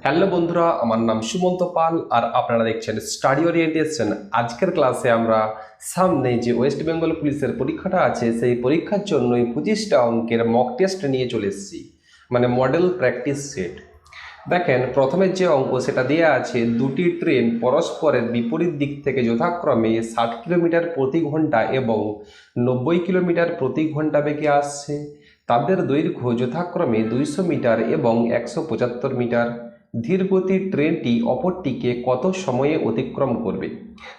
Hello বন্ধুরা, আমার নাম সুমন্ত পাল আর আপনারা দেখছেন স্টাডি ওরিয়েন্টেশন। আজকের ক্লাসে আমরা সামনে যে ওয়েস্ট বেঙ্গল পুলিশের পরীক্ষাটা আছে সেই পরীক্ষার জন্যই 25টা অঙ্কের মক টেস্ট নিয়ে চলে এসেছি, মানে মডেল প্র্যাকটিস সেট। দেখেন, প্রথমের যে অঙ্ক সেটা দেওয়া আছে, দুটি ট্রেন পরস্পরের বিপরীত দিক থেকে যথাক্রমে 60 কিলোমিটার প্রতি ঘন্টা এবং 90 কিলোমিটার প্রতি ঘন্টা বেগে আসছে। তাদের দৈর্ঘ্য যথাক্রমে 200 মিটার এবং 175 মিটার। ধীরগতির ট্রেনটি অপরটিকে কত সময়ে অতিক্রম করবে?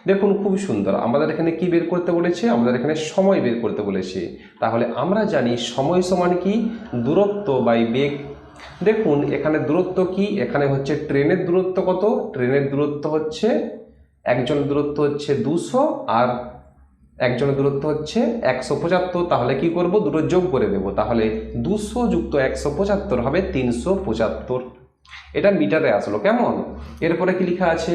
দেখুন, খুব সুন্দর। আমাদের এখানে কি বের করতে বলেছে? আমাদের এখানে সময় বের করতে বলেছে। তাহলে আমরা জানি সময় সমান কি? দূরত্ব বাই বেগ। দেখুন, এখানে দূরত্ব কি? এখানে হচ্ছে ট্রেনের দূরত্ব কত? ট্রেনের দূরত্ব হচ্ছে, একজনের দূরত্ব হচ্ছে 200 আর একজনের দূরত্ব হচ্ছে 175। তাহলে কি করব? দুটো যোগ করে দেব। তাহলে 200 যুক্ত 175 হবে 375। এটা মিটারে আসলো। কেমন? এরপরে কি লেখা আছে?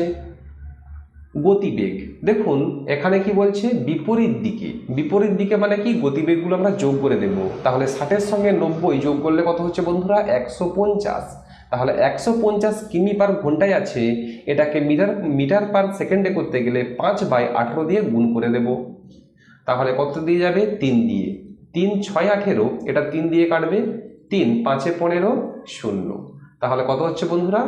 গতিবেগ। দেখুন, এখানে কি বলছে? বিপরীত দিকে। বিপরীত দিকে মানে কি? গতিবেগগুলো আমরা যোগ করে দেব। তাহলে 60-এর সঙ্গে 90 যোগ করলে কত হচ্ছে বন্ধুরা? 150। তাহলে 150 কিমি পার ঘন্টায় আছে, এটাকে মিটার পার সেকেন্ডে করতে গেলে 5/18 দিয়ে গুণ করে দেব। তাহলে কত দিয়ে যাবে? 3 দিয়ে। 3 6 18, এটা 3 দিয়ে কাটবে। 3 5 15 0। তাহলে কত হচ্ছে বন্ধুরা?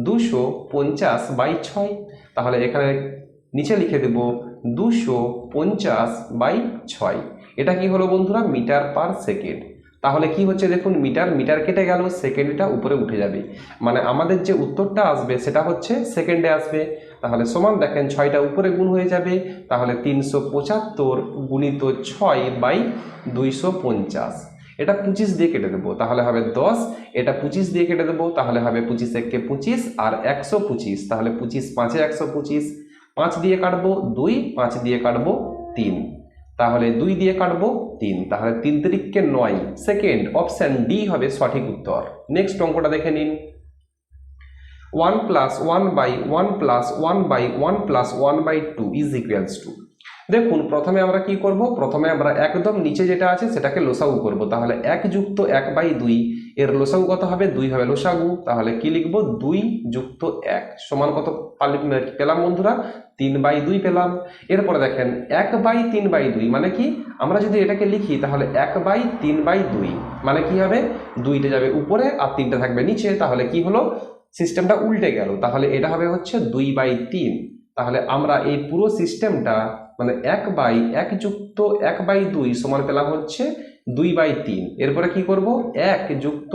250/6। তাহলে এখানে নিচে লিখে দেব 250/6। এটা কি হলো বন্ধুরা? Metre per second. তাহলে কি হচ্ছে দেখুন, মিটার মিটার কেটে গেল, সেকেন্ডটা উপরে উঠে যাবে, মানে আমাদের যে উত্তরটা আসবে সেটা হচ্ছে সেকেন্ডে আসবে। তাহলে সমান, দেখেন 6টা উপরে গুণ হয়ে যাবে। তাহলে 375 গুণিত 6/250। এটা 25 দিয়ে কেটে দেবো, তাহলে হবে 10। এটা 25 দিয়ে কেটে দেবো, তাহলে হবে 25 একে 25 আর 125। তাহলে 25 5-এ 125। 5 দিয়ে কাটবো 2, 5 দিয়ে কাটবো 3। তাহলে 2 দিয়ে কাটবো 3। তাহলে 3 তিরিককে 9 সেকেন্ড। অপশন ডি হবে সঠিক উত্তর। নেক্সট অঙ্কটা দেখে নিন। 1 + 1/1 + 1/1 + 1/2 ইজ ইকুয়ালস টু। দেখুন, প্রথমে আমরা কি করব? প্রথমে আমরা একদম নিচে যেটা আছে সেটাকে লসাগু করব। তাহলে 1 যুক্ত 1/2 এর লসাগু কত হবে? 2 হবে লসাগু। তাহলে কি লিখব? 2 যুক্ত 1 সমান কত পেলাম বন্ধুরা? 3/2 পেলাম। এরপরে দেখেন 1/3/2 মানে কি? আমরা যদি এটাকে লিখি তাহলে 1/3/2 মানে কি হবে? 2টা যাবে উপরে আর 3টা থাকবে নিচে। তাহলে কি হলো? সিস্টেমটা উল্টে গেল। তাহলে এটা হবে হচ্ছে 2/3। তাহলে আমরা এই পুরো সিস্টেমটা, মানে 1/1 যুক্ত 1/2 সমান পেলাম হচ্ছে 2/3। এরপরে কি করব? 1 যুক্ত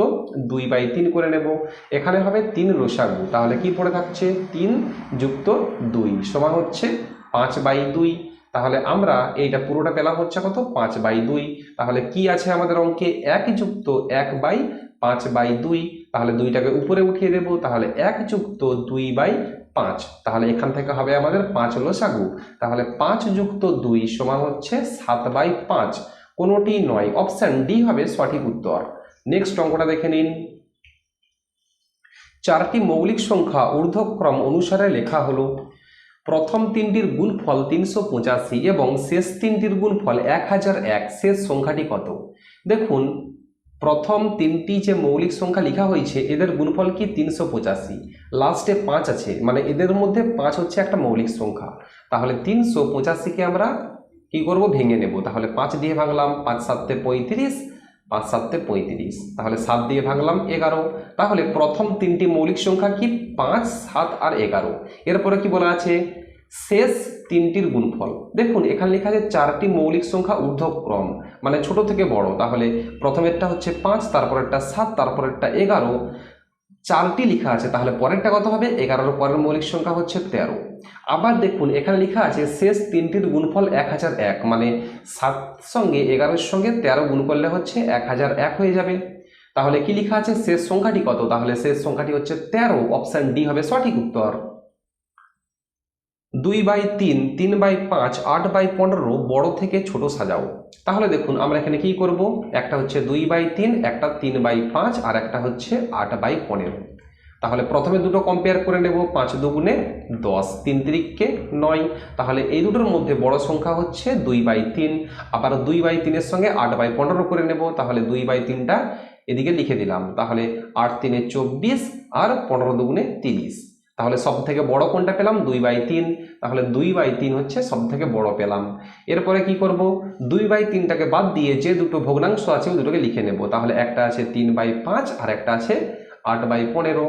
2/3 করে নেব। এখানে হবে 3 লসাগু। তাহলে কি পড়ে থাকছে? 3 যুক্ত 2 সমান হচ্ছে 5/2। তাহলে আমরা এইটা পুরোটা পেলাম হচ্ছে কত? 5/2। তাহলে কি আছে আমাদের অঙ্কে? 1 যুক্ত 1/5/2। তাহলে 2টাকে উপরে উঠিয়ে দেব। তাহলে 1 যুক্ত 2/5। তাহলে এখান থেকে হবে আমাদের 5 লসাগু। তাহলে 5 যুক্ত 2 সমান হচ্ছে 7/5। কোনোটি নয়, অপশন ডি হবে সঠিক উত্তর। নেক্সট অঙ্কটা দেখে নিন। 4টি মৌলিক সংখ্যা ঊর্ধ্বক্রম অনুসারে লেখা হলো। প্রথম 3টির গুণফল 385 এবং শেষ 3টির গুণফল 1001। শেষ সংখ্যাটি কত? দেখুন, প্রথম 3টি যে মৌলিক সংখ্যা লেখা হয়েছে এদের গুণফল কি? 385। লাস্টে 5 আছে, মানে এদের মধ্যে 5 হচ্ছে একটা মৌলিক সংখ্যা। তাহলে 385কে আমরা কি করব? ভেঙে নেব। তাহলে 5 দিয়ে ভাঙলাম, 5 7 35, 5 7 35। তাহলে 7 দিয়ে ভাঙলাম 11। তাহলে প্রথম 3টি মৌলিক সংখ্যা কি? 5 7 আর 11। এরপরে কি বলা আছে? শেষ 3টির গুণফল। দেখুন, এখানে লেখা আছে 4টি মৌলিক সংখ্যা ঊর্ধ্বক্রম, মানে ছোট থেকে বড়। তাহলে প্রথমেরটা হচ্ছে 5, তারপরেরটা 7, তারপরেরটা 11। 4টি লেখা আছে, তাহলে পরেরটা কত হবে? 11-এর পরের মৌলিক সংখ্যা হচ্ছে 13। আবার দেখুন, এখানে লেখা আছে শেষ 3টির গুণফল 1001, মানে 7 সঙ্গে 11-এর সঙ্গে 13 গুণ করলে হচ্ছে 1001 হয়ে যাবে। তাহলে কি লেখা আছে? শেষ সংখ্যাটি কত? তাহলে শেষ সংখ্যাটি হচ্ছে 13। অপশন ডি হবে সঠিক উত্তর। 2/3, 3/5, 8/15 বড় থেকে ছোট সাজাও। তাহলে দেখুন, আমরা এখানে কি করব? একটা হচ্ছে 2/3, একটা 3/5 আর একটা হচ্ছে 8/15। তাহলে প্রথমে দুটো কম্পেয়ার করে নেব। 5 দুগুণে 10, 3 তিরিককে 9। তাহলে এই দুটোর মধ্যে বড় সংখ্যা হচ্ছে 2/3। আবার 2/3-এর সঙ্গে 8/15 করে নেব। তাহলে 2/3টা এদিকে লিখে দিলাম। তাহলে 8 3 24 আর 15 2 30। তাহলে সব থেকে বড় কোনটা পেলাম? 2/3। তাহলে 2/3 হচ্ছে সব থেকে বড় পেলাম। এরপরে কি করব? 2/3টাকে বাদ দিয়ে যে দুটো ভগ্নাংশ আছে ওই দুটোকে লিখে নেব। তাহলে একটা আছে 3/5 আর একটা আছে 8/15।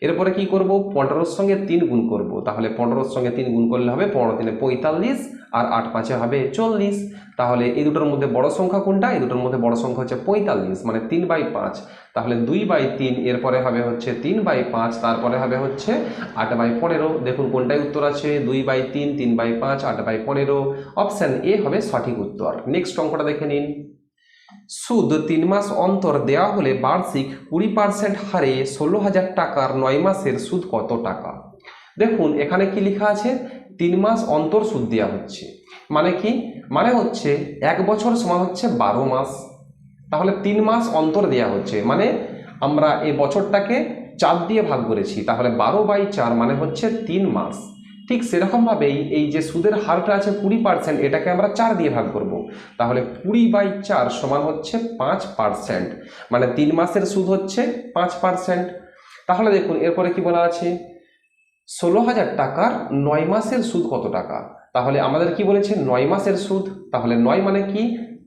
এরপরে কি করব? 15-র সঙ্গে 3 গুণ করব। তাহলে 15-র সঙ্গে 3 গুণ করলে হবে 15 3 45 আর 8 5 হবে 40। তাহলে এই দুটোর মধ্যে বড় সংখ্যা কোনটা? এই দুটোর মধ্যে বড় সংখ্যা হচ্ছে 45, মানে 3/5। তাহলে 2/3, এরপরে হবে হচ্ছে 3/5, তারপরে হবে হচ্ছে 8/15। দেখুন কোনটাই উত্তর আছে? 2/3, 3/5, 8/15। অপশান এ হবে সঠিক উত্তর। নেক্সট অঙ্কটা দেখে নিন। সুদ 3 মাস অন্তর দেওয়া হলে বার্ষিক 20% হারে 16,000 টাকার 9 মাসের সুদ কত টাকা? দেখুন এখানে কি লেখা আছে? 3 মাস অন্তর সুদ দেওয়া হচ্ছে, মানে কি? মানে হচ্ছে 1 বছর সমান হচ্ছে 12 মাস। তাহলে 3 মাস অন্তর দেওয়া হচ্ছে, মানে আমরা এই বছরটাকে 4 দিয়ে ভাগ করেছি, তাহলে 12/4 মানে হচ্ছে 3 মাস। ঠিক সেরকমভাবেই এই যে সুদের হারটা আছে 20%, এটাকে আমরা 4 দিয়ে ভাগ করব। তাহলে 20/4 সমান হচ্ছে 5%, মানে 3 মাসের সুদ হচ্ছে 5%। তাহলে দেখুন এরপরে কি বলা আছে? 16,000 টাকার 9 মাসের সুদ কত টাকা? তাহলে আমাদের কি বলেছে? 9 মাসের সুদ। তাহলে 9 মানে কি?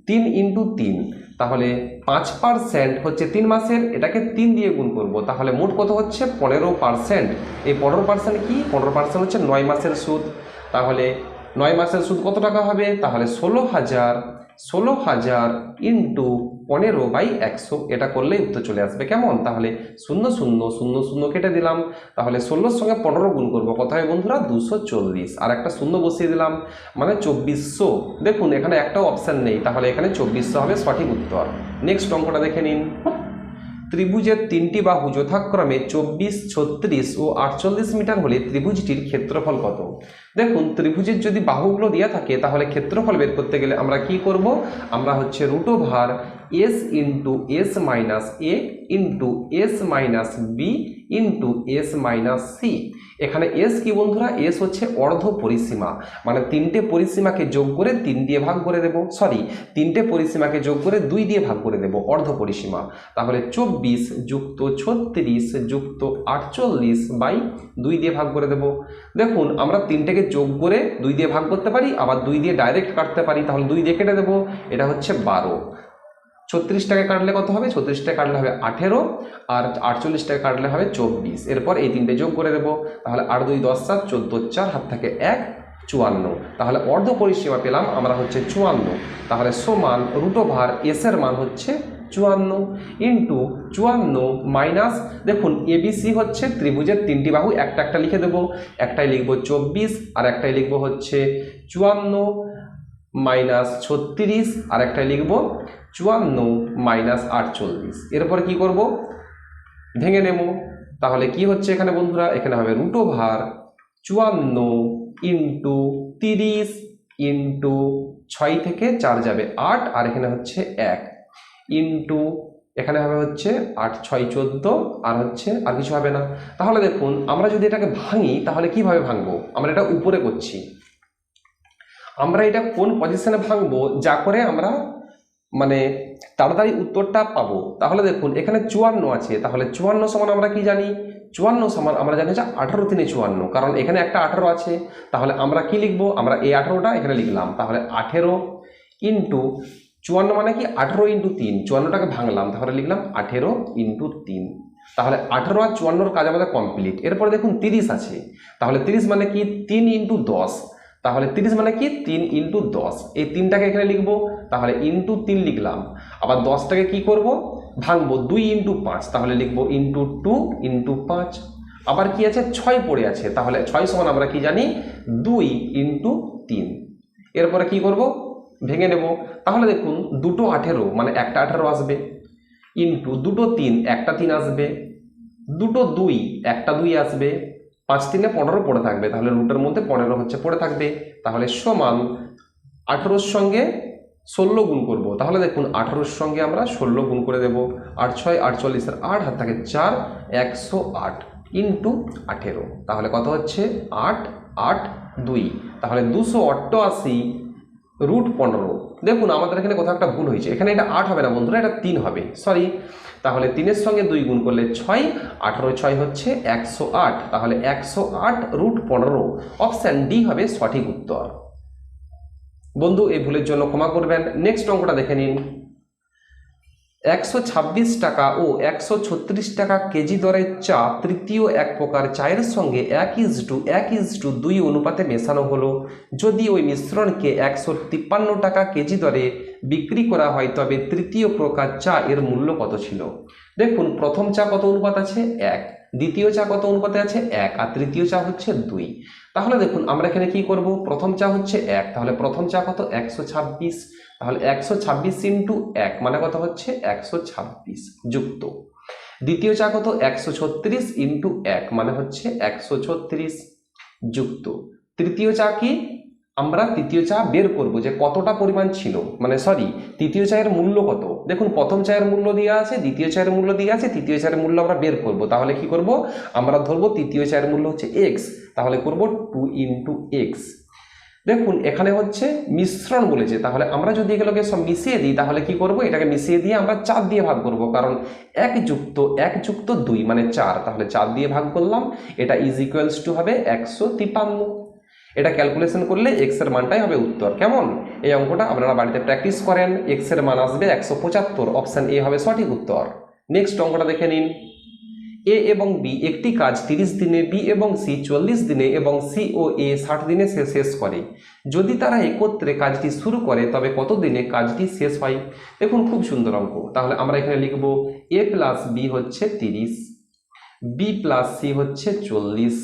3 × 3। তাহলে 5% হচ্ছে 3 মাসের, এটাকে 3 দিয়ে গুণ করব। তাহলে মোট কত হচ্ছে? 15%। এই 15% কি? 15% হচ্ছে 9 মাসের সুদ। তাহলে 9 মাসের সুদ কত টাকা হবে? তাহলে 16,000 ইন্টু 15/100, এটা করলেই উত্তর চলে আসবে। কেমন? তাহলে 0 0 0 0 কেটে দিলাম। তাহলে 16-র সঙ্গে 15 গুণ করবো, কত হয় বন্ধুরা? 240। আর একটা 0 বসিয়ে দিলাম, মানে 2400। দেখুন এখানে একটাও অপশান নেই, তাহলে এখানে 2400 হবে সঠিক উত্তর। নেক্সট অঙ্কটা দেখে নিন। ত্রিভুজের 3টি বাহু যথাক্রমে 24, 36 ও 48 মিটার হলে ত্রিভুজটির ক্ষেত্রফল কত? দেখুন ত্রিভুজের যদি বাহুগুলো দেওয়া থাকে তাহলে ক্ষেত্রফল বের করতে গেলে আমরা কি করব? আমরা হচ্ছে √s into s minus a into s minus b into s minus c। এখানে s কি বন্ধুরা? s হচ্ছে অর্ধ পরিসীমা, মানে 3টে পরিসীমাকে যোগ করে 3 দিয়ে ভাগ করে দেব। সরি, 3টে পরিসীমাকে যোগ করে 2 দিয়ে ভাগ করে দেব, অর্ধ পরিসীমা। তাহলে 24 যুক্ত 36 যুক্ত 48/2 দিয়ে ভাগ করে দেব। দেখুন আমরা 3টেকে যোগ করে 2 দিয়ে ভাগ করতে পারি, আবার 2 দিয়ে ডাইরেক্ট কাটতে পারি। তাহলে 2 দিয়ে কেটে দেবো, এটা হচ্ছে 12। 36টাকে কাটলে কত হবে? 36টাকে কাটলে হবে 18, আর 48টাকে কাটলে হবে 24। এরপর এই 3টে যোগ করে দেবো। তাহলে 8 2 10 7 14, 4 হাত থাকে 1, 54। তাহলে অর্ধ পরিসীমা পেলাম আমরা হচ্ছে 54। তাহলে সমান √s এর মান হচ্ছে 54 ইন্টু 54 মাইনাস, দেখুন এবিসি হচ্ছে ত্রিভুজের 3টি বাহু, একটা একটা লিখে দেবো। একটাই লিখবো 24 আর একটাই লিখবো হচ্ছে 54 মাইনাস 36, আর একটাই লিখবো 54 মাইনাস 48। এরপর কি করব? ভেঙে নেব। তাহলে কি হচ্ছে এখানে বন্ধুরা? এখানে হবে √54 ইন্টু 30 ইন্টু 6 থেকে 4 যাবে 8, আর এখানে হচ্ছে 1 ইন্টু, এখানে হবে হচ্ছে 8 6 14, আর হচ্ছে আর কিছু হবে না। তাহলে দেখুন আমরা যদি এটাকে ভাঙি তাহলে কিভাবে ভাঙবো? আমরা এটা উপরে করছি, আমরা এটা কোন পজিশনে ভাঙবো যা করে আমরা মানে তাড়াতাড়ি উত্তরটা পাবো? তাহলে দেখুন এখানে 54 আছে, তাহলে 54 সমান আমরা কি জানি? 54 সমান আমরা জানি যে 18 3 54, কারণ এখানে একটা 18 আছে। তাহলে আমরা কি লিখবো? আমরা এই 18টা এখানে লিখলাম। তাহলে 18 ইন্টু 54 মানে কি? 18 ইন্টু 3, 54টাকে ভাঙলাম, তাহলে লিখলাম 18 ইন্টু 3। তাহলে 18 আর 54-র কাজ আমাদের কমপ্লিট। এরপরে দেখুন 30 আছে, তাহলে 30 মানে কি? 3 ইন্টু 10। তাহলে 30 মানে কি? 3 ইন্টু 10। এই 3টাকে এখানে লিখবো, তাহলে ইন্টু 3 লিখলাম। আবার 10টাকে কি করব? ভাঙবো 2 ইন্টু 5, তাহলে লিখবো ইন্টু 2 ইন্টু 5। আবার কি আছে? 6 পড়ে আছে, তাহলে 6 সমান আমরা কি জানি? 2 ইন্টু 3। এরপরে কি করব? ভেঙে নেব। তাহলে দেখুন দুটো 18 মানে একটা 18 আসবে, ইন্টু দুটো 3 একটা 3 আসবে, দুটো 2 একটা 2 আসবে, 5 3 15 পড়ে থাকবে, তাহলে রুটের মধ্যে 15 হচ্ছে পড়ে থাকবে। তাহলে সমান 18-র সঙ্গে 16 গুণ করব। তাহলে দেখুন 18-র সঙ্গে আমরা 16 গুণ করে দেব। 8 6 48, 8 হাত থাকে 4, 108 ইন্টু 18। তাহলে কত হচ্ছে? 8 8 2, তাহলে 288 √15। দেখুন আমাদের এখানে কোথাও একটা ভুল হয়েছে, এখানে এটা 8 হবে না বন্ধুরা, এটা 3 হবে, সরি। তাহলে 3-এর সঙ্গে 2 গুণ করলে 6, 18 6 হচ্ছে 108, তাহলে 108 √15, অপশান ডি হবে সঠিক উত্তর। বন্ধু এই ভুলের জন্য ক্ষমা করবেন। নেক্সট অঙ্কটা দেখে নিন। 126 টাকা ও 136 টাকা কেজি দরের চা তৃতীয় এক প্রকার চায়ের সঙ্গে 1:1:2 অনুপাতে মেশানো হলো। যদি ওই মিশ্রণকে 153 টাকা কেজি দরে বিক্রি করা হয় তবে তৃতীয় প্রকার চা এর মূল্য কত ছিল? দেখুন প্রথম চা কত অনুপাত আছে? 1, দ্বিতীয় চা কত অনুপাতে আছে? 1, আর তৃতীয় চা হচ্ছে 2। তাহলে দেখুন আমরা এখানে কি করব, প্রথম চা হচ্ছে 1, তাহলে প্রথম চা কত? 126, তাহলে 126 × 1 মানে কত হচ্ছে? 126 যুক্ত দ্বিতীয় চা কত? 136 × 1 মানে হচ্ছে 136 যুক্ত তৃতীয় চা কি? আমরা তৃতীয় চা বের করব যে কতটা পরিমাণ ছিল, মানে সরি তৃতীয় চায়ের মূল্য কত। দেখুন প্রথম চায়ের মূল্য দেওয়া আছে, দ্বিতীয় চায়ের মূল্য দেওয়া আছে, তৃতীয় চায়ের মূল্য আমরা বের করব। তাহলে কি করব, আমরা ধরবো তৃতীয় চায়ের মূল্য হচ্ছে x, তাহলে করব 2 × x। দেখুন এখানে হচ্ছে মিশ্রণ বলেছে, তাহলে আমরা যদি এগুলোকে সব মিশিয়ে দিই তাহলে কি করব, এটাকে মিশিয়ে দিয়ে আমরা 4 দিয়ে ভাগ করব, কারণ 1 + 2 মানে 4, তাহলে 4 দিয়ে ভাগ করলাম, এটা = হবে 153। এটা ক্যালকুলেশন করলে x এর মানটাই হবে উত্তর। কেমন? এই অঙ্কটা আপনারা বাড়িতে প্র্যাকটিস করেন, x এর মান আসবে 175, অপশান এ হবে সঠিক উত্তর। নেক্সট অঙ্কটা দেখে নিন। এ এবং বি একটি কাজ 30 দিনে, বি এবং সি 40 দিনে এবং সি ও এ 60 দিনে শেষ করে। যদি তারা একত্রে কাজটি শুরু করে তবে কত দিনে কাজটি শেষ হয়? দেখুন খুব সুন্দর অঙ্ক। তাহলে আমরা এখানে লিখব a + b হচ্ছে 30, b + c হচ্ছে 40,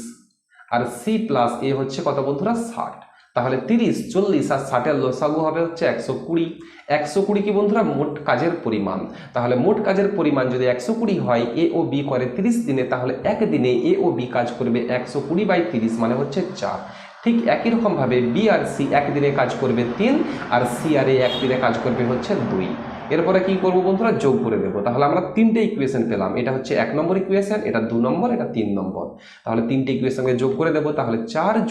আর c + a হচ্ছে কত বন্ধুরা? 60। তাহলে 30, 40 আর 60-এর লসাগু হবে হচ্ছে 120। 120 কি বন্ধুরা? মোট কাজের পরিমাণ। তাহলে মোট কাজের পরিমাণ যদি 120 হয়, এ ও বি করে 30 দিনে, তাহলে একদিনে এ ও বি কাজ করবে 120/30 মানে হচ্ছে 4। ঠিক একই রকমভাবে বি আর সি একদিনে কাজ করবে 3, আর সি আর এ একদিনে কাজ করবে হচ্ছে 2। এরপরে কি করব বন্ধুরা? যোগ করে দেবো। তাহলে আমরা 3টে ইকুয়েশন পেলাম, এটা হচ্ছে 1 নম্বর ইকুয়েশন, এটা 2 নম্বর, এটা 3 নম্বর। তাহলে 3টে ইকুয়েশনকে যোগ করে দেবো, তাহলে 4 +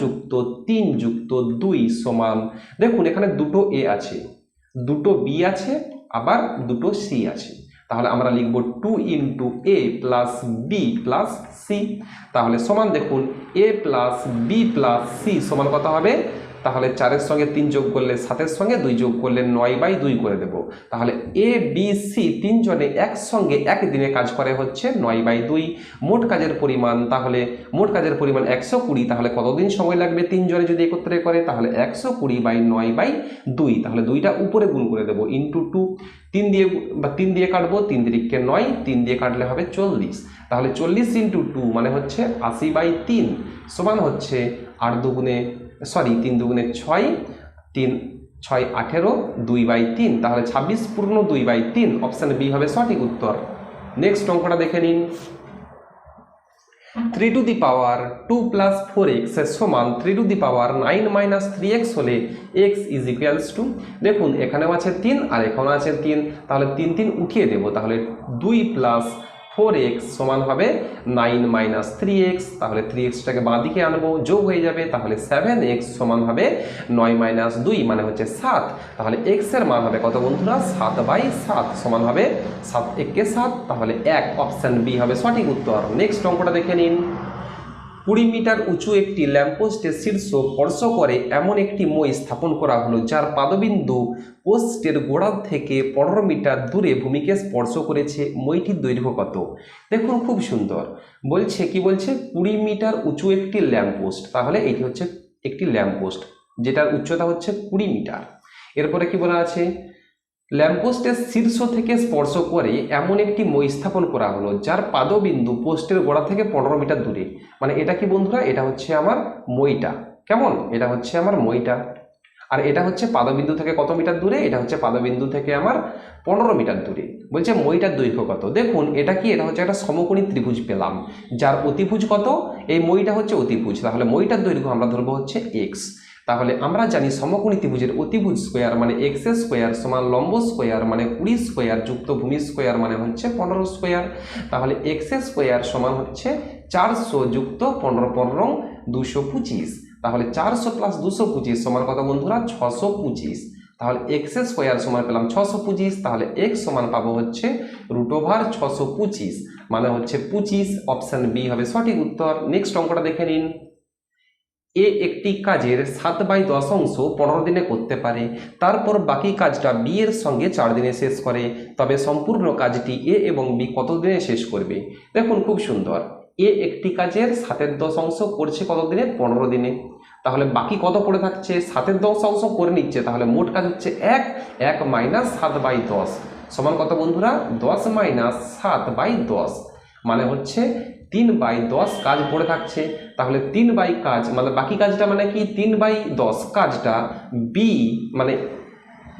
3 + 2 সমান, দেখুন এখানে দুটো এ আছে, দুটো বি আছে, আবার দুটো সি আছে। তাহলে আমরা লিখব 2 × a + b + c। তাহলে সমান দেখুন a + b + c সমান কত হবে? তাহলে 4-এর সঙ্গে 3 যোগ করলে 7-এর সঙ্গে 2 যোগ করলে 9/2 করে দেব। তাহলে এ বি সি 3 জনে একসঙ্গে একদিনে কাজ করে হচ্ছে 9/2। মোট কাজের পরিমাণ, তাহলে মোট কাজের পরিমাণ 120, তাহলে কতদিন সময় লাগবে 3 জনে যদি একত্রে করে? তাহলে 120/9/2, তাহলে 2টা উপরে গুণ করে দেবো × 2। 3 দিয়ে কাটবো, 3 × 9, 3 দিয়ে কাটলে হবে 40। তাহলে 40 × 2 মানে হচ্ছে 80/3 সমান হচ্ছে 3 দুগুণে 6, 3 6 18, 2/3, তাহলে 26 পূর্ণ 2/3, অপশান বি হবে সঠিক উত্তর। নেক্সট অঙ্কটা দেখে নিন। 3 × 2 + 4x সমান 3 × 9 - 3x হলে x = দেখুন এখানেও আছে 3 আর এখানেও আছে 3, তাহলে 3 3 উঠিয়ে দেব, তাহলে 2 + 4x সমান হবে 9 - 3x, তাহলে 3xটাকে বাঁ দিকে আনবো, যোগ হয়ে যাবে, তাহলে 7x সমান হবে 9 - 2 মানে হচ্ছে 7। তাহলে x এর মান হবে কত বন্ধুরা? 7/7 সমান হবে 7 × 1 = 7, তাহলে 1, অপশান বি হবে সঠিক উত্তর। নেক্সট অঙ্কটা দেখে নিন। 20 মিটার উঁচু একটি ল্যাম্পপোস্টের শীর্ষ স্পর্শ করে এমন একটি মই স্থাপন করা হলো যার পাদবিন্দু পোস্টের গোড়া থেকে 15 মিটার দূরে ভূমিকে স্পর্শ করেছে। মইটির দৈর্ঘ্য কত? দেখুন খুব সুন্দর বলছে, কি বলছে? 20 মিটার উঁচু একটি ল্যাম্পপোস্ট, তাহলে এটি হচ্ছে একটি ল্যাম্পপোস্ট যেটার উচ্চতা হচ্ছে 20 মিটার। এরপরে কি বলা আছে? ল্যাম্পপোস্টের শীর্ষ থেকে স্পর্শ করে এমন একটি মই স্থাপন করা হলো যার পাদবিন্দু পোস্টের গোড়া থেকে 15 মিটার দূরে। মানে এটা কি বন্ধুরা? এটা হচ্ছে আমার মইটা। কেমন? এটা হচ্ছে আমার মইটা, আর এটা হচ্ছে পাদবিন্দু থেকে কত মিটার দূরে? এটা হচ্ছে পাদবিন্দু থেকে আমার 15 মিটার দূরে। বলছে মইটার দৈর্ঘ্য কত? দেখুন এটা কি? এটা হচ্ছে একটা সমকোণী ত্রিভুজ পেলাম, যার অতিভুজ কত? এই মইটা হচ্ছে অতিভুজ, তাহলে মইটার দৈর্ঘ্য আমরা ধরবো হচ্ছে x। তাহলে আমরা জানি সমকোণী ত্রিভুজের অতিভুজ স্কোয়ার মানে x² সমান লম্ব স্কোয়ার মানে 20² যুক্ত ভূমি স্কোয়ার মানে হচ্ছে 15²। তাহলে x² সমান হচ্ছে 400 যুক্ত 15 × 225, তাহলে 400 + 225 সমান কত বন্ধুরা? 625। তাহলে এক্স স্কোয়ার সমান পেলাম 625, তাহলে এক্স সমান পাবো হচ্ছে √625, মানে হচ্ছে 25। অপশন বি হবে সঠিক উত্তর। নেক্সট অঙ্কটা দেখে নিন। এ একটি কাজের 7/10 অংশ 15 দিনে করতে পারে, তারপর বাকি কাজটা বি এর সঙ্গে 4 দিনে শেষ করে, তবে সম্পূর্ণ কাজটি এ এবং বি কত দিনে শেষ করবে? দেখুন খুব সুন্দর, এ একটি কাজের 7/10 অংশ করছে কত দিনে? 15 দিনে। তাহলে বাকি কত পড়ে থাকছে? 7/10 অংশ করে নিচ্ছে, তাহলে মোট কাজ হচ্ছে 1 মাইনাস 7/10 সমান কত বন্ধুরা? 10 মাইনাস 7/10, মানে হচ্ছে 3/10 কাজ পড়ে থাকছে। তাহলে 3 কাজ মানে বাকি কাজটা মানে কি 3/10 কাজটা বি মানে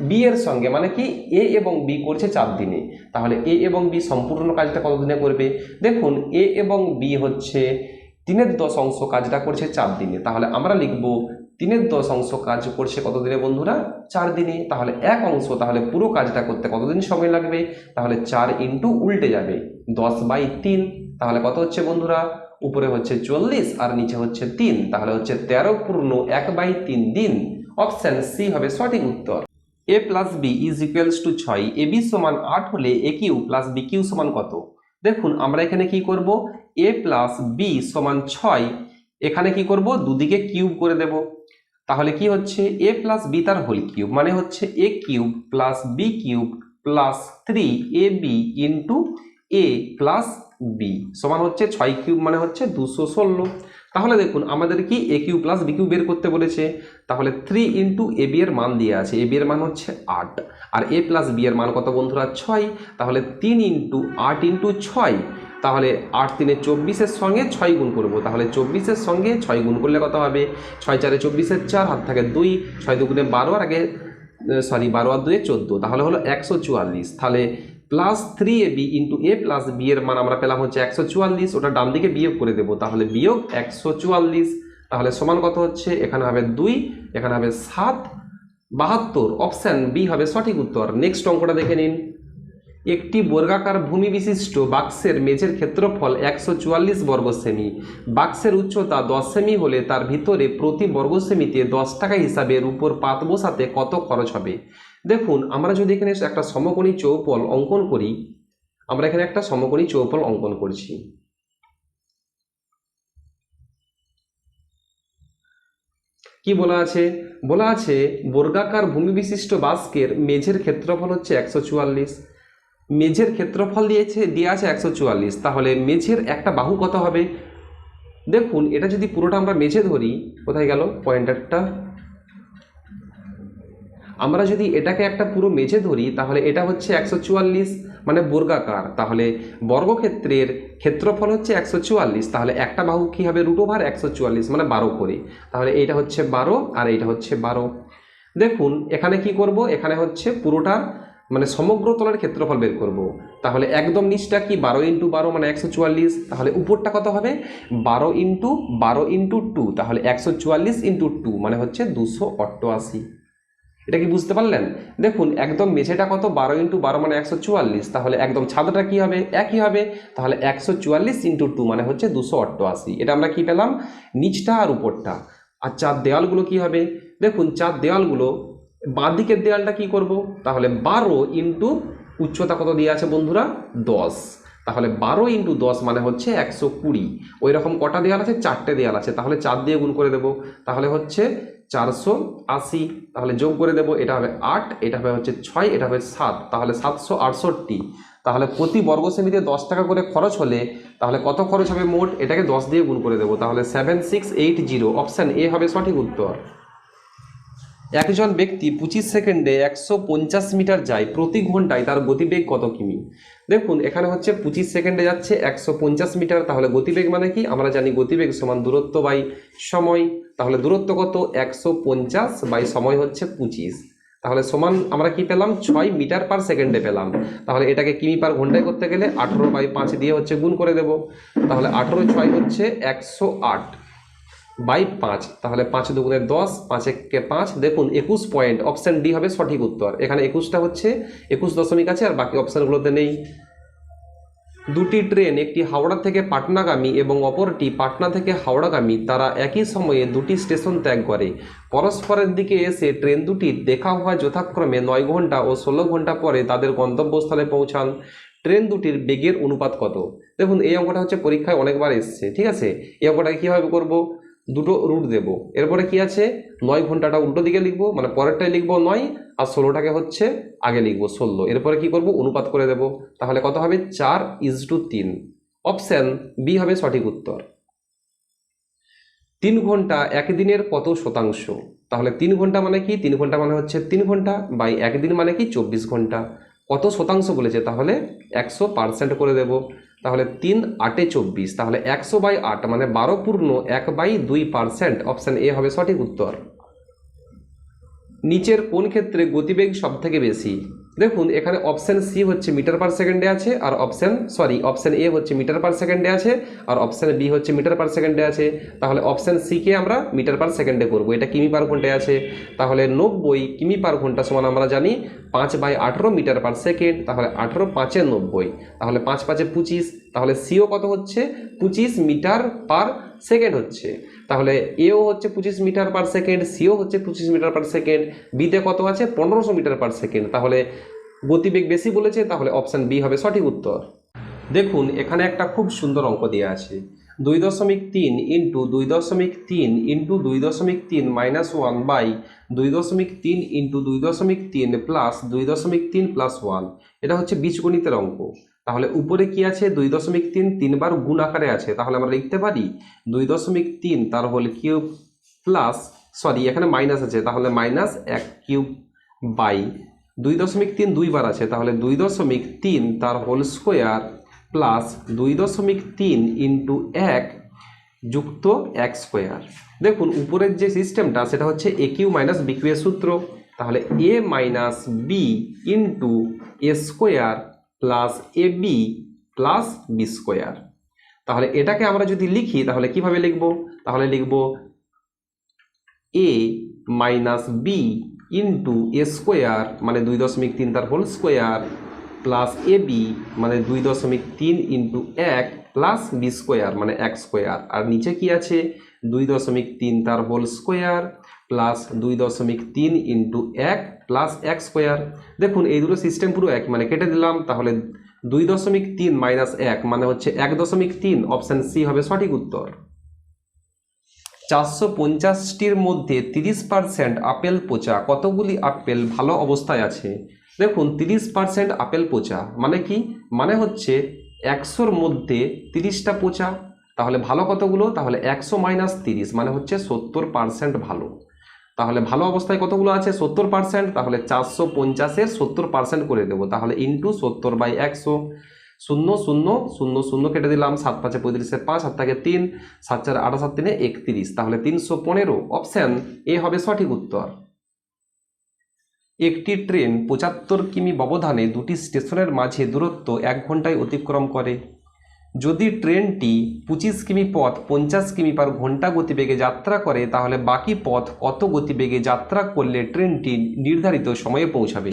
বি এর সঙ্গে মানে কি এ এবং বি করছে 4 দিনে। তাহলে এ এবং বি সম্পূর্ণ কাজটা কত দিনে করবে? দেখুন এ এবং বি হচ্ছে 3/10 অংশ কাজটা করছে 4 দিনে, তাহলে আমরা লিখব 3/10 অংশ কাজ করছে কত দিনে বন্ধুরা? 4 দিনে। তাহলে এক অংশ তাহলে পুরো কাজটা করতে কতদিন সময় লাগবে? তাহলে 4 ইন্টু উল্টে যাবে 10/3, তাহলে কত হচ্ছে বন্ধুরা? উপরে হচ্ছে 40 আর নিচে হচ্ছে 3, তাহলে হচ্ছে 13 পূর্ণ 1/3 দিন। অপশন সি হবে সঠিক উত্তর। a plus B is equals to 6, A B সমান 8 হলে A cube plus B cube সমান কত? দেখুন আমরা এখানে কি করব, a প্লাস বি সমান 6, এখানে কি করব দুদিকে কিউব করে দেব। তাহলে কি হচ্ছে a প্লাস বি তার হোল কিউব, মানে হচ্ছে a cube plus B cube plus 3ab into a plus B সমান হচ্ছে 6 কিউব মানে হচ্ছে 216। তাহলে দেখুন আমাদের কি এ কিউ প্লাস বি কিউ বের করতে বলেছে, তাহলে 3 ইন্টু এ বি এর মান দিয়ে আছে, এ বি এর মান হচ্ছে 8 আর এ প্লাস বি এর মান কত বন্ধুরা? 6। তাহলে 3 ইন্টু 8 ইন্টু 6, তাহলে 8 3 24-এর সঙ্গে 6 গুণ করব, তাহলে 24-এর সঙ্গে 6 গুণ করলে কত হবে? 6 4 24-এর 4, হাত থাকে 2, 6 2 12 আর আগে 12 আর 2 14, তাহলে হলো 144। তাহলে প্লাস 3ab ইন্টু এ প্লাস বি এর মান আমরা পেলাম হচ্ছে 144, ওটা ডান দিকে বিয়োগ করে দেবো, তাহলে বিয়োগ 144, তাহলে সমান কত হচ্ছে? এখানে হবে 2, এখানে হবে 7, 72। অপশন বি হবে সঠিক উত্তর। নেক্সট অঙ্কটা দেখে নিন। একটি বর্গাকার ভূমি বিশিষ্ট বাক্সের মেঝের ক্ষেত্রফল 144 বর্গ সেমি, বাক্সের উচ্চতা 10 সেমি হলে তার ভিতরে প্রতি বর্গ সেমিতে 10 টাকা হিসাবে রূপোর পাত বসাতে কত খরচ হবে? দেখুন আমরা যদি এখানে একটা সমকোণী চৌপল অঙ্কন করি, আমরা এখানে একটা সমকোণী চৌপল অঙ্কন করছি। কি বলা আছে? বলা আছে বর্গাকার ভূমি বিশিষ্ট বাক্সের মেঝের ক্ষেত্রফল হচ্ছে 144, মেঝের ক্ষেত্রফল দিয়ে আছে 144, তাহলে মেঝের একটা বাহু কত হবে? দেখুন এটা যদি পুরোটা আমরা মেঝে ধরি, কোথায় গেল পয়েন্টারটা? আমরা যদি এটাকে একটা পুরো মেঝে ধরি তাহলে এটা হচ্ছে 144 মানে বর্গাকার, তাহলে বর্গক্ষেত্রের ক্ষেত্রফল হচ্ছে 144, তাহলে একটা বাহু কি হবে? √144 মানে 12 করে, তাহলে এইটা হচ্ছে 12 আর এইটা হচ্ছে 12। দেখুন এখানে কি করব, এখানে হচ্ছে পুরোটার মানে সমগ্র তলের ক্ষেত্রফল বের করব, তাহলে একদম নিচটা কি 12 ইন্টু 12 মানে 144, তাহলে উপরটা কত হবে? 12 ইন্টু 12 ইন্টু 2, তাহলে 144 ইন্টু 2 মানে হচ্ছে 288। এটা কি বুঝতে পারলেন? দেখুন একদম মেঝেটা কত? 12 ইন্টু 12 মানে 144, তাহলে একদম ছাদটা কি হবে? একই হবে, তাহলে 144 ইন্টু 2 মানে হচ্ছে 288। এটা আমরা কি পেলাম? নিচটা আর উপরটা। আর চার দেওয়ালগুলো কি হবে? দেখুন চার দেওয়ালগুলো, বাঁ দিকের দেওয়ালটা কি করব? তাহলে 12 ইন্টু উচ্চতা কত দিয়ে আছে বন্ধুরা? 10, তাহলে 12 ইন্টু 10 মানে হচ্ছে 120। ওই রকম কটা দেওয়াল আছে? 4টে দেওয়াল আছে, তাহলে 4 দিয়ে গুণ করে দেব, তাহলে হচ্ছে 480, তাহলে যোগ করে দেব, এটা হবে 8, এটা হবে হচ্ছে 6, এটা হবে 7, তাহলে 768। তাহলে প্রতি বর্গ সেমিতে 10 টাকা করে খরচ হলে তাহলে কত খরচ হবে মোট? এটাকে 10 দিয়ে গুণ করে দেব, তাহলে 7680। অপশান এ হবে সঠিক উত্তর। একজন ব্যক্তি 25 সেকেন্ডে 150 মিটার যায়, প্রতি ঘন্টায় তার গতিবেগ কত কিমি? দেখুন এখানে হচ্ছে 25 সেকেন্ডে যাচ্ছে 150 মিটার, তাহলে গতিবেগ মানে কি? আমরা জানি গতিবেগ সমান দূরত্ব বাই সময়, তাহলে দূরত্ব কত? 150 বাই সময় হচ্ছে 25, তাহলে সমান আমরা কি পেলাম? 6 মিটার পার সেকেন্ডে পেলাম। তাহলে এটাকে কিমি পার ঘন্টায় করতে গেলে 18/5 দিয়ে হচ্ছে গুণ করে দেব, তাহলে 18 6 হচ্ছে 108 বাই 5, তাহলে 5 দুগুণে 10, 5 একে 5, দেখুন 21 পয়েন্ট। অপশান ডি হবে সঠিক উত্তর। এখানে 21টা হচ্ছে 21 দশমিক আছে আর বাকি অপশানগুলোতে নেই। দুটি ট্রেন, একটি হাওড়া থেকে পাটনাগামী এবং অপরটি পাটনা থেকে হাওড়াগামী, তারা একই সময়ে দুটি স্টেশন ত্যাগ করে। পরস্পরের দিকে এসে ট্রেন দুটির দেখা হয় যথাক্রমে 9 ঘন্টা ও 16 ঘন্টা পরে তাদের গন্তব্যস্থলে পৌঁছান। ট্রেন দুটির বেগের অনুপাত কত? দেখুন এই অঙ্কটা হচ্ছে পরীক্ষায় অনেকবার এসছে, ঠিক আছে। এই অঙ্কটাকে কীভাবে করব, দুটো রুট দেব, এরপরে কি আছে 9 ঘন্টাটা উল্টো দিকে লিখবো, মানে পরেরটাই লিখবো 9 আর 16টাকে হচ্ছে আগে লিখবো 16, এরপরে কি করব অনুপাত করে দেব। তাহলে কত হবে 4:3। অপশন বি হবে সঠিক উত্তর। 3 ঘন্টা একদিনের কত শতাংশ? তাহলে 3 ঘন্টা মানে কি, 3 ঘন্টা মানে হচ্ছে 3 ঘন্টা, বাই একদিন মানে কি 24 ঘন্টা। কত শতাংশ বলেছে, তাহলে 100% করে দেব। তাহলে 3 8 24, তাহলে 100/8 মানে 12.1/2%। অপশান এ হবে সঠিক উত্তর। নিচের কোন ক্ষেত্রে গতিবেগ সব থেকে বেশি? দেখুন এখানে অপশান সি হচ্ছে মিটার পার সেকেন্ডে আছে, আর অপশান এ হচ্ছে মিটার পার সেকেন্ডে আছে, আর অপশান বি হচ্ছে মিটার পার সেকেন্ডে আছে। তাহলে অপশান সি কে আমরা মিটার পার সেকেন্ডে করবো, এটা কিমি পার ঘন্টায় আছে। তাহলে 90 কিমি পার ঘন্টা সমান আমরা জানি 5/18 মিটার পার সেকেন্ড। তাহলে 18 5 90, তাহলে 5 5 25, তাহলে সিও কত হচ্ছে 25 মিটার পার সেকেন্ড হচ্ছে। তাহলে এও হচ্ছে 25 মিটার পার সেকেন্ড, সিও হচ্ছে 25 মিটার পার সেকেন্ড, বিতে কত আছে 1500 মিটার পার সেকেন্ড। তাহলে গতিবেগ বেশি বলেছে, তাহলে অপশান বি হবে সঠিক উত্তর। দেখুন এখানে একটা খুব সুন্দর অঙ্ক দেওয়া আছে, 2.3 into 2.3 into 2.3 minus 1 by 2.3 into 2.3 plus 2.3 plus 1। এটা হচ্ছে বীজগণিতের অঙ্ক। তাহলে উপরে কি আছে 2.3 তিনবার গুণ আকারে আছে, তাহলে আমরা লিখতে পারি 2.3 তার হোল কিউব প্লাস, এখানে মাইনাস আছে তাহলে মাইনাস 1 কিউব বাই 2.3 দুইবার আছে, তাহলে 2.3 তার হোল স্কোয়ার প্লাস 2.3 ইন্টু 1 যুক্ত 1 স্কোয়ার। দেখুন উপরের যে সিস্টেমটা সেটা হচ্ছে এ কিউ মাইনাস বি কিউ এর সূত্র। তাহলে এ minus B into A square plus A B plus B square. তাহলে এটাকে আমরা যদি লিখি তাহলে কিভাবে লিখব, তাহলে লিখব এ মাইনাস বি ইন্টু এ স্কোয়ার মানে 2.3 তার whole square plus A B মানে 2.3 ইন্টু 1 প্লাস বি স্কোয়ার মানে 1 স্কোয়ার। আর নিচে কি আছে 2.3 তার whole square plus 2.3 into 1 plus 1 square. দেখুন এই দুটো সিস্টেম পুরো এক, মানে কেটে দিলাম। তাহলে 2.3 মাইনাস 1 মানে হচ্ছে 1.3। অপশান সি হবে সঠিক উত্তর। 450টির মধ্যে 30% আপেল পচা, কতগুলি আপেল ভালো অবস্থায় আছে? দেখুন 30% আপেল পচা মানে কি, মানে হচ্ছে 100-র মধ্যে 30টা পচা। তাহলে ভালো কতগুলো, তাহলে 100 মাইনাস 30 মানে হচ্ছে 70% ভালো। তাহলে ভালো অবস্থায় কতগুলো আছে 70%, তাহলে 450-এর 70% করে দেবো, তাহলে ইন্টু 70/100। 0 0 0 0 কেটে দিলাম, 7 5 35 5, 7 থাকে 3, 7 4 8 7 3 31, তাহলে 315। অপশান এ হবে সঠিক উত্তর। একটি ট্রেন 75 কিমি ব্যবধানে দুটি স্টেশনের মাঝে দূরত্ব 1 ঘন্টায় অতিক্রম করে। যদি ট্রেনটি 25 কিমি পথ 50 কিমি পার ঘন্টা গতিবেগে যাত্রা করে, তাহলে বাকি পথ কত গতিবেগে যাত্রা করলে ট্রেনটি নির্ধারিত সময়ে পৌঁছাবে?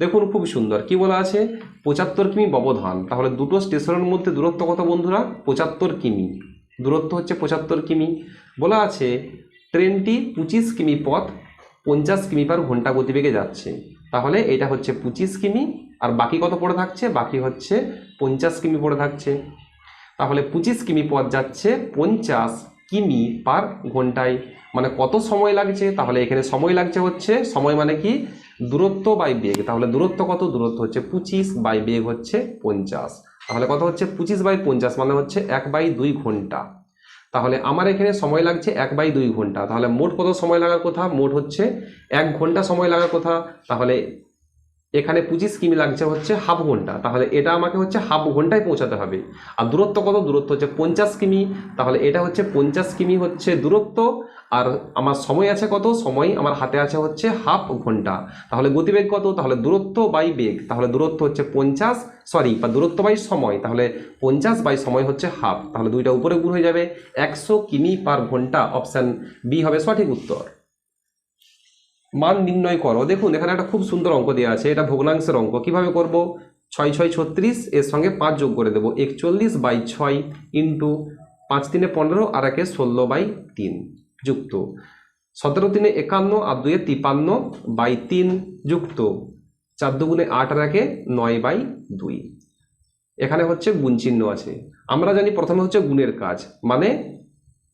দেখুন খুব সুন্দর কি বলা আছে 75 কিমি ব্যবধান, তাহলে দুটো স্টেশনের মধ্যে দূরত্ব কত বন্ধুরা 75 কিমি, দূরত্ব হচ্ছে 75 কিমি। বলা আছে ট্রেনটি 25 কিমি পথ 50 কিমি পার ঘন্টা গতিবেগে যাচ্ছে, তাহলে এটা হচ্ছে 25 কিমি আর বাকি কত পড়ে থাকছে, বাকি হচ্ছে 50 কিমি পড়ে থাকছে। তাহলে 25 কিমি পথ যাচ্ছে 50 কিমি পার ঘন্টায়, মানে কত সময় লাগছে, তাহলে এখানে সময় লাগছে হচ্ছে, সময় মানে কি দূরত্ব বাই বেগ, তাহলে দূরত্ব কত, দূরত্ব হচ্ছে 25 বাই বেগ হচ্ছে 50, তাহলে কত হচ্ছে 25/50 মানে হচ্ছে 1/2 ঘন্টা। তাহলে আমার এখানে সময় লাগছে 1/2 ঘন্টা, তাহলে মোট কত সময় লাগার কথা, মোট হচ্ছে 1 ঘন্টা সময় লাগার কথা। তাহলে এখানে 25 কিমি লাগছে হচ্ছে হাফ ঘন্টা, তাহলে এটা আমাকে হচ্ছে হাফ ঘন্টায় পৌঁছাতে হবে। আর দূরত্ব কত, দূরত্ব হচ্ছে 50 কিমি, তাহলে এটা হচ্ছে 50 কিমি হচ্ছে দূরত্ব, আর আমার সময় আছে কত, সময় আমার হাতে আছে হচ্ছে হাফ ঘন্টা। তাহলে গতিবেগ কত, তাহলে দূরত্ব বাই বেগ, তাহলে দূরত্ব হচ্ছে 50 বা দূরত্ব বাই সময়, তাহলে 50 বাই সময় হচ্ছে হাফ, তাহলে দুইটা উপরে গুণ হয়ে যাবে 100 কিমি পার ঘন্টা। অপশান বি হবে সঠিক উত্তর। মান নির্ণয় করো। দেখুন এখানে একটা খুব সুন্দর অঙ্ক দেওয়া আছে, এটা ভগ্নাংশের অঙ্ক। কিভাবে করব, ছয় ছয় 36, এর সঙ্গে 5 যোগ করে দেবো, 41/6 ইন্টু 5 3 15 আর 1 16/3 যুক্ত 17 3 51 আর 2 53/3 যুক্ত 4 2 8 আর 1 9/2। এখানে হচ্ছে গুণ চিহ্ন আছে। আমরা জানি প্রথমে হচ্ছে গুণের কাজ, মানে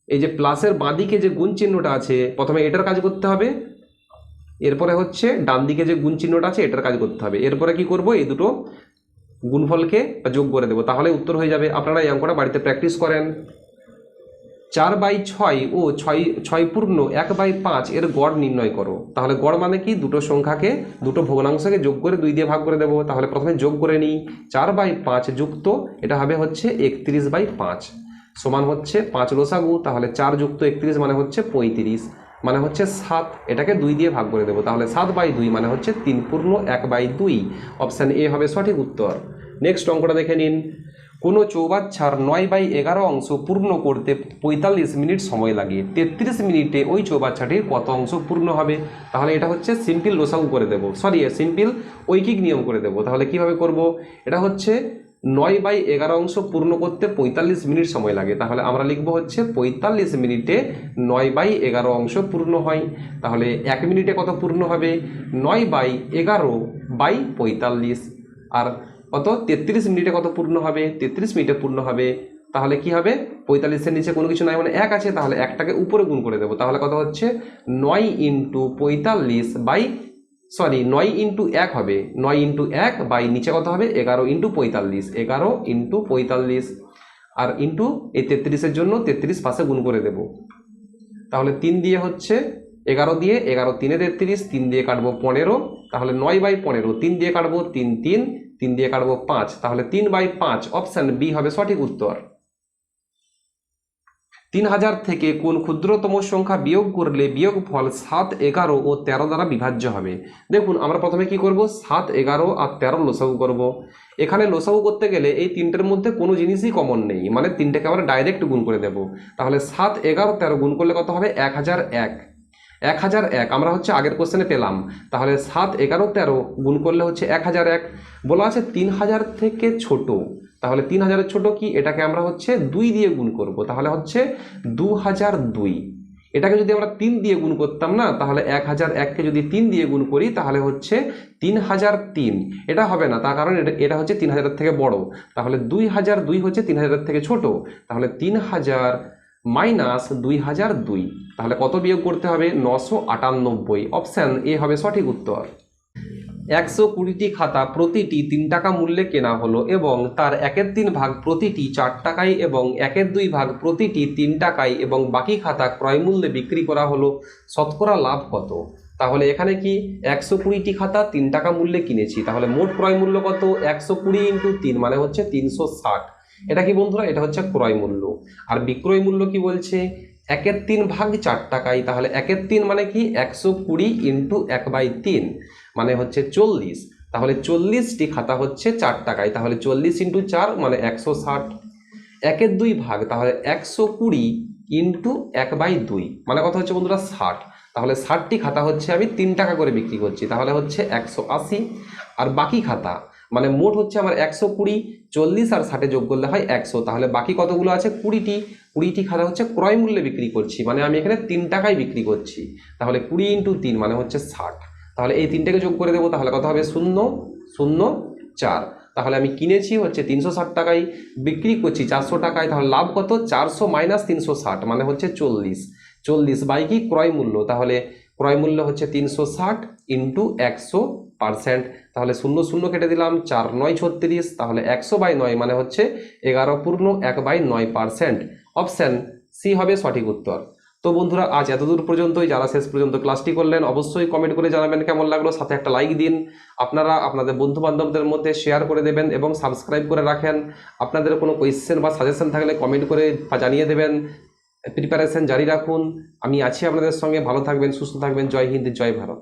এই যে প্লাসের বাঁদিকে যে গুণ চিহ্নটা আছে প্রথমে এটার কাজ করতে হবে, এরপরে হচ্ছে ডান দিকে যে গুণ চিহ্নটা আছে এটার কাজ করতে হবে, এরপরে কি করব এই দুটো গুণফলকে যোগ করে দেবো, তাহলে উত্তর হয়ে যাবে। আপনারা এই অঙ্কটা বাড়িতে প্র্যাকটিস করেন। 4/6 ও 6 পূর্ণ 1/5 এর গড় নির্ণয় করো। তাহলে গড় মানে কি, দুটো সংখ্যাকে দুটো ভগ্নাংশকে যোগ করে 2 দিয়ে ভাগ করে দেবো। তাহলে প্রথমে যোগ করে নিই, 4/5 যুক্ত এটা হবে হচ্ছে 31/5 সমান হচ্ছে 5 লসাগু, তাহলে 4 যুক্ত 31 মানে হচ্ছে 35 মানে হচ্ছে 7, এটাকে 2 দিয়ে ভাগ করে দেবো, তাহলে 7/2 মানে হচ্ছে 3 পূর্ণ 1/2। অপশান এ হবে সঠিক উত্তর। নেক্সট অঙ্কটা দেখে নিন। কোনো চৌবাচ্চার 9/11 অংশ পূর্ণ করতে 45 মিনিট সময় লাগে, 33 মিনিটে ওই চৌবাচ্চাটির কত অংশ পূর্ণ হবে? তাহলে এটা হচ্ছে সিম্পল লসাগু করে দেবো, সিম্পল ঐকিক নিয়ম করে দেবো। তাহলে কিভাবে করব, এটা হচ্ছে 9/11 অংশ পূর্ণ করতে 45 মিনিট সময় লাগে, তাহলে আমরা লিখবো হচ্ছে 45 মিনিটে 9/11 অংশ পূর্ণ হয়। তাহলে 1 মিনিটে কত পূর্ণ হবে, 9/11/45। আর কত, 33 মিনিটে কত পূর্ণ হবে, 33 মিনিটে পূর্ণ হবে। তাহলে কি হবে, 45-এর নিচে কোনো কিছু নাই মানে 1 আছে, তাহলে 1টাকে উপরে গুণ করে দেবো, তাহলে কত হচ্ছে 9 × 1 হবে, 9 × 1 বাই নিচে কত হবে 11 × 45, 11 × 45 আর ইন্টু এই 33-এর জন্য 33 পাশে গুণ করে দেব। তাহলে 3 দিয়ে হচ্ছে 11 দিয়ে, 11 3 33, 3 দিয়ে কাটবো 15, তাহলে 9/15, 3 দিয়ে কাটবো 3 3, 3 দিয়ে কাটবো 5, তাহলে 3/5। অপশান বি হবে সঠিক উত্তর। 3000 থেকে কোন ক্ষুদ্রতম সংখ্যা বিয়োগ করলে বিয়োগফল 7, 11 ও 13 দ্বারা বিভাজ্য হবে? দেখুন আমরা প্রথমে কি করব, 7, 11 আর 13 লসাগু করব। এখানে লসাগু করতে গেলে এই তিনটের মধ্যে কোনো জিনিসই কমন নেই, মানে তিনটেকে আমরা ডাইরেক্ট গুণ করে দেব। তাহলে 7, 11, 13 গুণ করলে কত হবে 1001। 1001 আমরা হচ্ছে আগের কোশ্চেনে পেলাম, তাহলে 7, 11, 13 গুণ করলে হচ্ছে 1001। বলা আছে 3000 থেকে ছোট, তাহলে 3000-এর ছোট কি, এটাকে আমরা হচ্ছে 2 দিয়ে গুণ করব, তাহলে হচ্ছে 2002। এটাকে যদি আমরা 3 দিয়ে গুণ করতাম না, তাহলে 1001কে যদি 3 দিয়ে গুণ করি তাহলে হচ্ছে 3003। এটা হবে না, তার কারণ এটা হচ্ছে 3000-এর থেকে বড়, তাহলে 2002 হচ্ছে 3000-এর থেকে ছোট, তাহলে 3000 মাইনাস 2002, তাহলে কত বিয়োগ করতে হবে 998। অপশান এ হবে সঠিক উত্তর। 120টি খাতা প্রতিটি 3 টাকা মূল্যে কেনা হলো এবং তার 1/3 ভাগ প্রতিটি 4 টাকায় এবং 1/2 ভাগ প্রতিটি 3 টাকায় এবং বাকি খাতা ক্রয় মূল্যে বিক্রি করা হলো, শতকরা লাভ কত? তাহলে এখানে কি 120টি খাতা 3 টাকা মূল্যে কিনেছি, তাহলে মোট ক্রয় মূল্য কত, 120 × 3 মানে হচ্ছে 360। এটা কি বন্ধুরা, এটা হচ্ছে ক্রয় মূল্য। আর বিক্রয় মূল্য কি বলছে, 1/3 ভাগ 4 টাকায়, তাহলে 1/3 মানে কি 120 × 1/3 মানে হচ্ছে 40, তাহলে 40টি খাতা হচ্ছে 4 টাকায়, তাহলে 40 × 4 মানে 160। 1/2 ভাগ, তাহলে 120 × 1/2 মানে কত হচ্ছে বন্ধুরা 60, তাহলে 60টি খাতা হচ্ছে আমি 3 টাকা করে বিক্রি করছি, তাহলে হচ্ছে 180। আর বাকি খাতা মানে মোট হচ্ছে আমার 120, 40 আর 60 যোগ করলে হয় 100, তাহলে বাকি কতগুলো আছে 20টি খাতা হচ্ছে ক্রয় মূল্যে বিক্রি করছি, মানে আমি এখানে 3 টাকায় বিক্রি করছি, তাহলে 20 × 3 মানে হচ্ছে 60। তাহলে এই 3টাকে যোগ করে দেবো, তাহলে কত হবে 004। তাহলে আমি কিনেছি হচ্ছে 360 টাকায়, বিক্রি করছি 400 টাকায়, তাহলে লাভ কত 400 মাইনাস 360 মানে হচ্ছে 40 বাই কি ক্রয় মূল্য, তাহলে ক্রয় মূল্য হচ্ছে 360 × 100%, তাহলে 0 কেটে দিলাম, 4 9 36, তাহলে 100/9 মানে হচ্ছে 11/1/9%। অপশান সি হবে সঠিক উত্তর। তো বন্ধুরা আজ এতদূর পর্যন্তই, যারা শেষ পর্যন্ত ক্লাসটি করলেন অবশ্যই কমেন্ট করে জানাবেন কেমন লাগলো, সাথে একটা লাইক দিন, আপনারা আপনাদের বন্ধু বান্ধবদের মধ্যে শেয়ার করে দেবেন এবং সাবস্ক্রাইব করে রাখেন। আপনাদের কোনো কোয়েশ্চেন বা সাজেশন থাকলে কমেন্ট করে জানিয়ে দেবেন। প্রিপারেশন জারি রাখুন, আমি আছি আপনাদের সঙ্গে, ভালো থাকবেন, সুস্থ থাকবেন। জয় হিন্দ, জয় ভারত।